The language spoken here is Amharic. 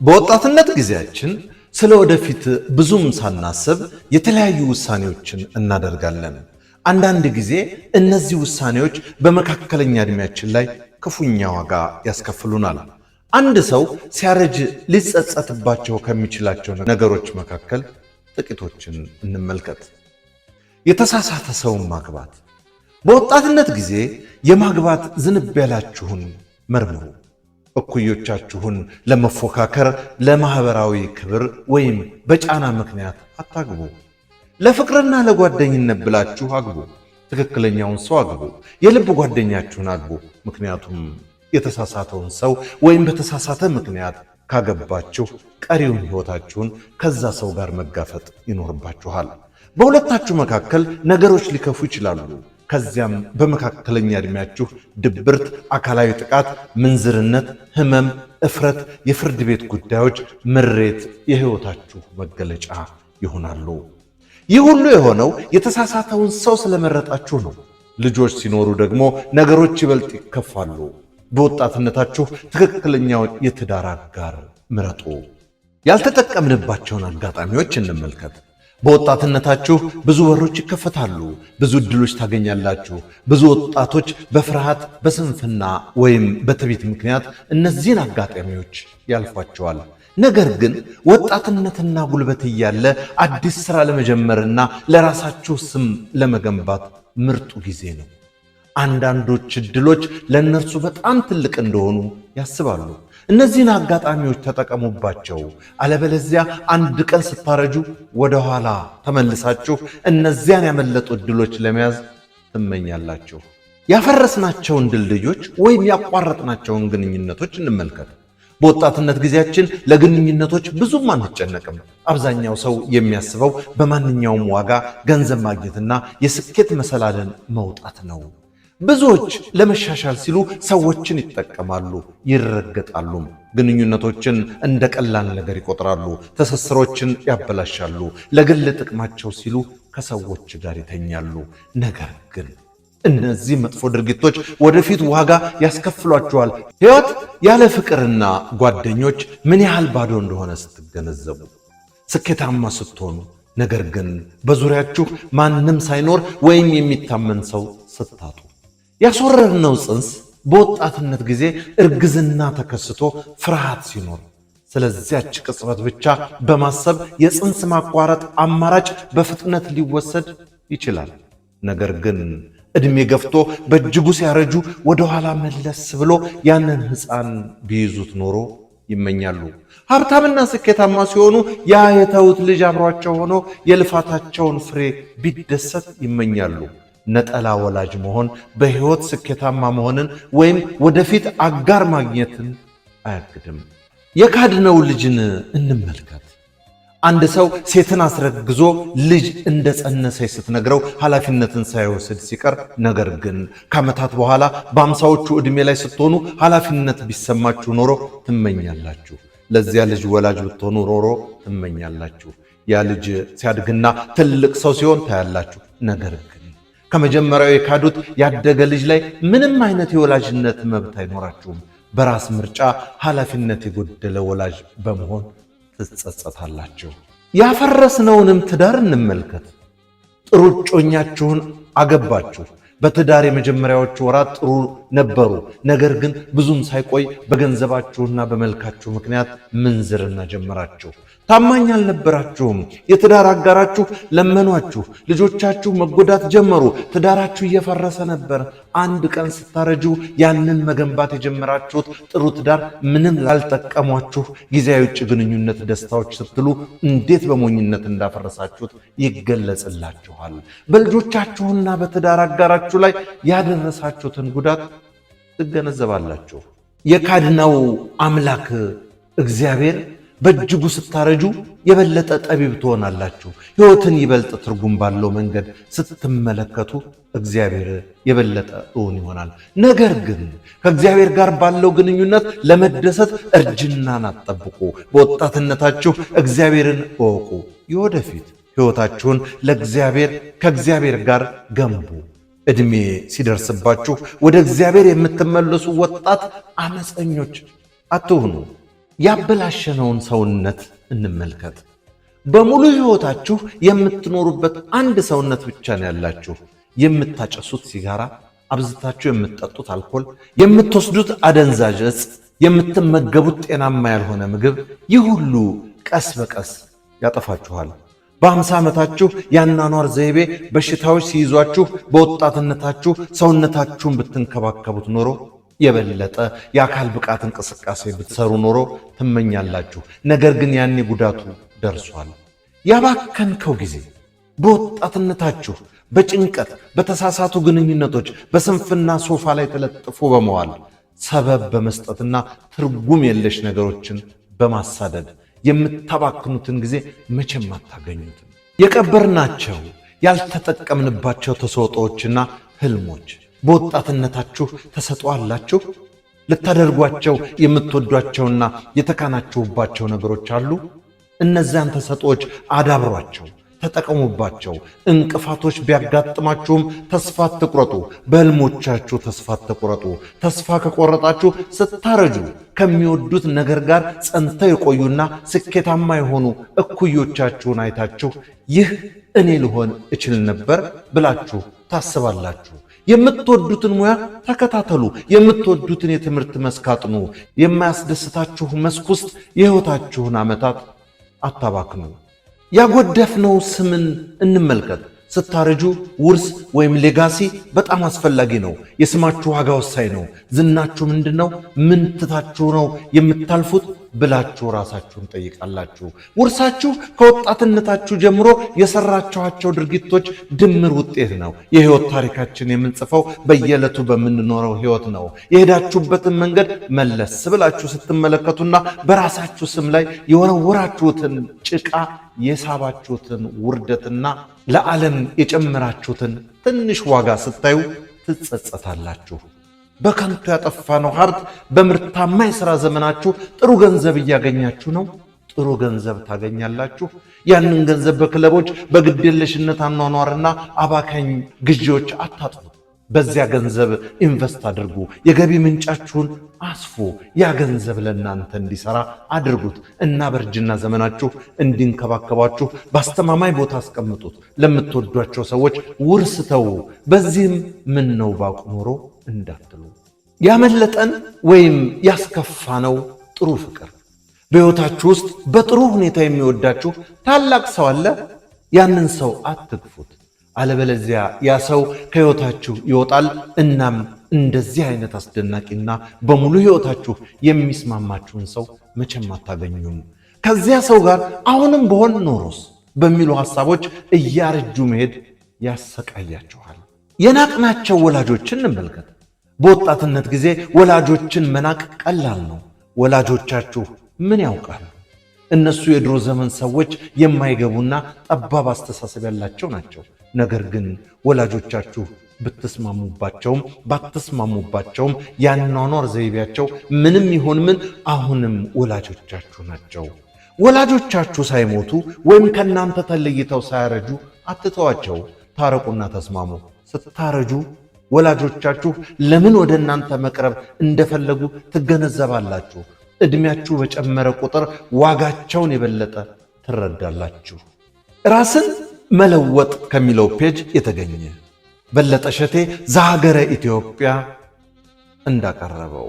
በወጣትነት ጊዜያችን ስለ ወደፊት ብዙም ሳናስብ የተለያዩ ውሳኔዎችን እናደርጋለን። አንዳንድ ጊዜ እነዚህ ውሳኔዎች በመካከለኛ ዕድሜያችን ላይ ክፉኛ ዋጋ ያስከፍሉናል። አንድ ሰው ሲያረጅ ሊጸጸትባቸው ከሚችላቸው ነገሮች መካከል ጥቂቶችን እንመልከት። የተሳሳተ ሰውን ማግባት። በወጣትነት ጊዜ የማግባት ዝንባሌያችሁን መርምሩ። እኩዮቻችሁን ለመፎካከር፣ ለማህበራዊ ክብር ወይም በጫና ምክንያት አታግቡ። ለፍቅርና ለጓደኝነት ብላችሁ አግቡ። ትክክለኛውን ሰው አግቡ። የልብ ጓደኛችሁን አግቡ። ምክንያቱም የተሳሳተውን ሰው ወይም በተሳሳተ ምክንያት ካገባችሁ ቀሪውን ሕይወታችሁን ከዛ ሰው ጋር መጋፈጥ ይኖርባችኋል። በሁለታችሁ መካከል ነገሮች ሊከፉ ይችላሉ። ከዚያም በመካከለኛ ዕድሜያችሁ ድብርት፣ አካላዊ ጥቃት፣ ምንዝርነት፣ ህመም፣ እፍረት፣ የፍርድ ቤት ጉዳዮች፣ ምሬት የሕይወታችሁ መገለጫ ይሆናሉ። ይህ ሁሉ የሆነው የተሳሳተውን ሰው ስለመረጣችሁ ነው። ልጆች ሲኖሩ ደግሞ ነገሮች ይበልጥ ይከፋሉ። በወጣትነታችሁ ትክክለኛውን የትዳር አጋር ምረጡ። ያልተጠቀምንባቸውን አጋጣሚዎች እንመልከት። በወጣትነታችሁ ብዙ በሮች ይከፈታሉ። ብዙ ዕድሎች ታገኛላችሁ። ብዙ ወጣቶች በፍርሃት በስንፍና ወይም በትዕቢት ምክንያት እነዚህን አጋጣሚዎች ያልፏቸዋል። ነገር ግን ወጣትነትና ጉልበት እያለ አዲስ ሥራ ለመጀመርና ለራሳችሁ ስም ለመገንባት ምርጡ ጊዜ ነው። አንዳንዶች ዕድሎች ለእነርሱ በጣም ትልቅ እንደሆኑ ያስባሉ። እነዚህን አጋጣሚዎች ተጠቀሙባቸው። አለበለዚያ አንድ ቀን ስታረጁ ወደ ኋላ ተመልሳችሁ እነዚያን ያመለጡ ዕድሎች ለመያዝ ትመኛላችሁ። ያፈረስናቸውን ድልድዮች ወይም ያቋረጥናቸውን ግንኙነቶች እንመልከት። በወጣትነት ጊዜያችን ለግንኙነቶች ብዙም አንጨነቅም። አብዛኛው ሰው የሚያስበው በማንኛውም ዋጋ ገንዘብ ማግኘትና የስኬት መሰላልን መውጣት ነው። ብዙዎች ለመሻሻል ሲሉ ሰዎችን ይጠቀማሉ፣ ይረገጣሉ። ግንኙነቶችን እንደ ቀላል ነገር ይቆጥራሉ። ትስስሮችን ያበላሻሉ። ለግል ጥቅማቸው ሲሉ ከሰዎች ጋር ይተኛሉ። ነገር ግን እነዚህ መጥፎ ድርጊቶች ወደፊት ዋጋ ያስከፍሏቸዋል። ሕይወት ያለ ፍቅርና ጓደኞች ምን ያህል ባዶ እንደሆነ ስትገነዘቡ፣ ስኬታማ ስትሆኑ፣ ነገር ግን በዙሪያችሁ ማንም ሳይኖር ወይም የሚታመን ሰው ስታጡ፣ ያስወረድነው ጽንስ በወጣትነት ጊዜ እርግዝና ተከስቶ ፍርሃት ሲኖር፣ ስለዚያች ቅጽበት ብቻ በማሰብ የጽንስ ማቋረጥ አማራጭ በፍጥነት ሊወሰድ ይችላል። ነገር ግን ዕድሜ ገፍቶ በእጅጉ ሲያረጁ ወደ ኋላ መለስ ብሎ ያንን ሕፃን ቢይዙት ኖሮ ይመኛሉ። ሀብታምና ስኬታማ ሲሆኑ ያ የተውት ልጅ አብሯቸው ሆኖ የልፋታቸውን ፍሬ ቢደሰት ይመኛሉ። ነጠላ ወላጅ መሆን በሕይወት ስኬታማ መሆንን ወይም ወደፊት አጋር ማግኘትን አያግድም። የካድነው ልጅን እንመልከት። አንድ ሰው ሴትን አስረግዞ ልጅ እንደጸነሰች ስትነግረው ኃላፊነትን ሳይወስድ ሲቀር፣ ነገር ግን ከዓመታት በኋላ በአምሳዎቹ ዕድሜ ላይ ስትሆኑ ኃላፊነት ቢሰማችሁ ኖሮ ትመኛላችሁ። ለዚያ ልጅ ወላጅ ብትሆኑ ኖሮ ትመኛላችሁ። ያ ልጅ ሲያድግና ትልቅ ሰው ሲሆን ታያላችሁ። ነገር ግን ከመጀመሪያው የካዱት ያደገ ልጅ ላይ ምንም አይነት የወላጅነት መብት አይኖራችሁም። በራስ ምርጫ ኃላፊነት የጎደለ ወላጅ በመሆን ትጸጸታላችሁ። ያፈረስነውንም ትዳር እንመልከት። ጥሩ እጮኛችሁን አገባችሁ። በትዳር የመጀመሪያዎቹ ወራት ጥሩ ነበሩ። ነገር ግን ብዙም ሳይቆይ በገንዘባችሁና በመልካችሁ ምክንያት ምንዝርና ጀመራችሁ። ታማኝ አልነበራችሁም። የትዳር አጋራችሁ ለመኗችሁ። ልጆቻችሁ መጎዳት ጀመሩ። ትዳራችሁ እየፈረሰ ነበር። አንድ ቀን ስታረጁ ያንን መገንባት የጀመራችሁት ጥሩ ትዳር ምንም ላልጠቀሟችሁ ጊዜያዊ ውጭ ግንኙነት ደስታዎች ስትሉ እንዴት በሞኝነት እንዳፈረሳችሁት ይገለጽላችኋል። በልጆቻችሁና በትዳር አጋራችሁ ላይ ያደረሳችሁትን ጉዳት ትገነዘባላችሁ። የካድነው አምላክ እግዚአብሔር በእጅጉ ስታረጁ የበለጠ ጠቢብ ትሆናላችሁ። ሕይወትን ይበልጥ ትርጉም ባለው መንገድ ስትመለከቱ እግዚአብሔር የበለጠ እውን ይሆናል። ነገር ግን ከእግዚአብሔር ጋር ባለው ግንኙነት ለመደሰት እርጅናን አትጠብቁ። በወጣትነታችሁ እግዚአብሔርን እወቁ። የወደፊት ሕይወታችሁን ከእግዚአብሔር ጋር ገንቡ። ዕድሜ ሲደርስባችሁ ወደ እግዚአብሔር የምትመለሱ ወጣት አመፀኞች አትሁኑ። ያበላሸነውን ሰውነት እንመልከት። በሙሉ ሕይወታችሁ የምትኖሩበት አንድ ሰውነት ብቻ ነው ያላችሁ። የምታጨሱት ሲጋራ፣ አብዝታችሁ የምትጠጡት አልኮል፣ የምትወስዱት አደንዛዥ ዕፅ፣ የምትመገቡት ጤናማ ያልሆነ ምግብ፣ ይህ ሁሉ ቀስ በቀስ ያጠፋችኋል። በ50 ዓመታችሁ የአኗኗር ዘይቤ በሽታዎች ሲይዟችሁ በወጣትነታችሁ ሰውነታችሁን ብትንከባከቡት ኖሮ የበለጠ የአካል ብቃት እንቅስቃሴ ብትሰሩ ኖሮ ትመኛላችሁ። ነገር ግን ያኔ ጉዳቱ ደርሷል። ያባከንከው ጊዜ በወጣትነታችሁ በጭንቀት በተሳሳቱ ግንኙነቶች በስንፍና ሶፋ ላይ ተለጥፎ በመዋል ሰበብ በመስጠትና ትርጉም የለሽ ነገሮችን በማሳደድ የምታባክኑትን ጊዜ መቼም አታገኙትም። የቀበርናቸው ያልተጠቀምንባቸው ተሰጥኦዎችና ህልሞች በወጣትነታችሁ ተሰጥኦ አላችሁ? ልታደርጓቸው የምትወዷቸውና የተካናችሁባቸው ነገሮች አሉ? እነዚያን ተሰጥኦዎች አዳብሯቸው፣ ተጠቀሙባቸው። እንቅፋቶች ቢያጋጥማችሁም ተስፋ አትቁረጡ። በህልሞቻችሁ ተስፋ አትቁረጡ። ተስፋ ከቆረጣችሁ ስታረጁ ከሚወዱት ነገር ጋር ጸንተው የቆዩና ስኬታማ የሆኑ እኩዮቻችሁን አይታችሁ ይህ እኔ ልሆን እችል ነበር ብላችሁ ታስባላችሁ። የምትወዱትን ሙያ ተከታተሉ። የምትወዱትን የትምህርት መስክ አጥኑ። የማያስደስታችሁ መስክ ውስጥ የሕይወታችሁን ዓመታት አታባክኑ። ያጎደፍነው ስምን እንመልከት። ስታረጁ ውርስ ወይም ሌጋሲ በጣም አስፈላጊ ነው። የስማችሁ ዋጋ ወሳኝ ነው። ዝናችሁ ምንድነው? ምን ትታችሁ ነው የምታልፉት ብላችሁ ራሳችሁን ጠይቃላችሁ። ውርሳችሁ ከወጣትነታችሁ ጀምሮ የሰራችኋቸው ድርጊቶች ድምር ውጤት ነው። የህይወት ታሪካችን የምንጽፈው በየዕለቱ በምንኖረው ህይወት ነው። የሄዳችሁበትን መንገድ መለስ ብላችሁ ስትመለከቱና በራሳችሁ ስም ላይ የወረወራችሁትን ጭቃ፣ የሳባችሁትን ውርደትና ለዓለም የጨመራችሁትን ትንሽ ዋጋ ስታዩ ትጸጸታላችሁ። በከንቱ ያጠፋነው ሀብት በምርታማ የሥራ ዘመናችሁ ጥሩ ገንዘብ እያገኛችሁ ነው። ጥሩ ገንዘብ ታገኛላችሁ። ያንን ገንዘብ በክለቦች በግዴለሽነት አኗኗርና አባካኝ ግዢዎች አታጥፉ። በዚያ ገንዘብ ኢንቨስት አድርጉ። የገቢ ምንጫችሁን አስፉ። ያ ገንዘብ ለእናንተ እንዲሰራ አድርጉት እና በእርጅና ዘመናችሁ እንዲንከባከባችሁ በአስተማማኝ ቦታ አስቀምጡት። ለምትወዷቸው ሰዎች ውርስ ተዉ። በዚህም ምን ነው ባውቅ ኖሮ እንዳትሉ። ያመለጠን ወይም ያስከፋነው ጥሩ ፍቅር። በሕይወታችሁ ውስጥ በጥሩ ሁኔታ የሚወዳችሁ ታላቅ ሰው አለ። ያንን ሰው አትግፉት። አለበለዚያ ያ ሰው ከሕይወታችሁ ይወጣል። እናም እንደዚህ አይነት አስደናቂና በሙሉ ሕይወታችሁ የሚስማማችሁን ሰው መቼም አታገኙም። ከዚያ ሰው ጋር አሁንም በሆን ኖሮስ በሚሉ ሐሳቦች እያረጁ መሄድ ያሰቃያችኋል። የናቅናቸው ወላጆችን እንመልከት። በወጣትነት ጊዜ ወላጆችን መናቅ ቀላል ነው። ወላጆቻችሁ ምን ያውቃሉ? እነሱ የድሮ ዘመን ሰዎች የማይገቡና ጠባብ አስተሳሰብ ያላቸው ናቸው። ነገር ግን ወላጆቻችሁ ብትስማሙባቸውም ባትስማሙባቸውም ያኗኗር ዘይቤያቸው ምንም ይሁን ምን አሁንም ወላጆቻችሁ ናቸው። ወላጆቻችሁ ሳይሞቱ ወይም ከእናንተ ተለይተው ሳያረጁ አትተዋቸው። ታረቁና ተስማሙ። ስታረጁ ወላጆቻችሁ ለምን ወደ እናንተ መቅረብ እንደፈለጉ ትገነዘባላችሁ። ዕድሜያችሁ በጨመረ ቁጥር ዋጋቸውን የበለጠ ትረዳላችሁ። ራስን መለወጥ ከሚለው ፔጅ የተገኘ በለጠ ሸቴ ዘሀገረ ኢትዮጵያ እንዳቀረበው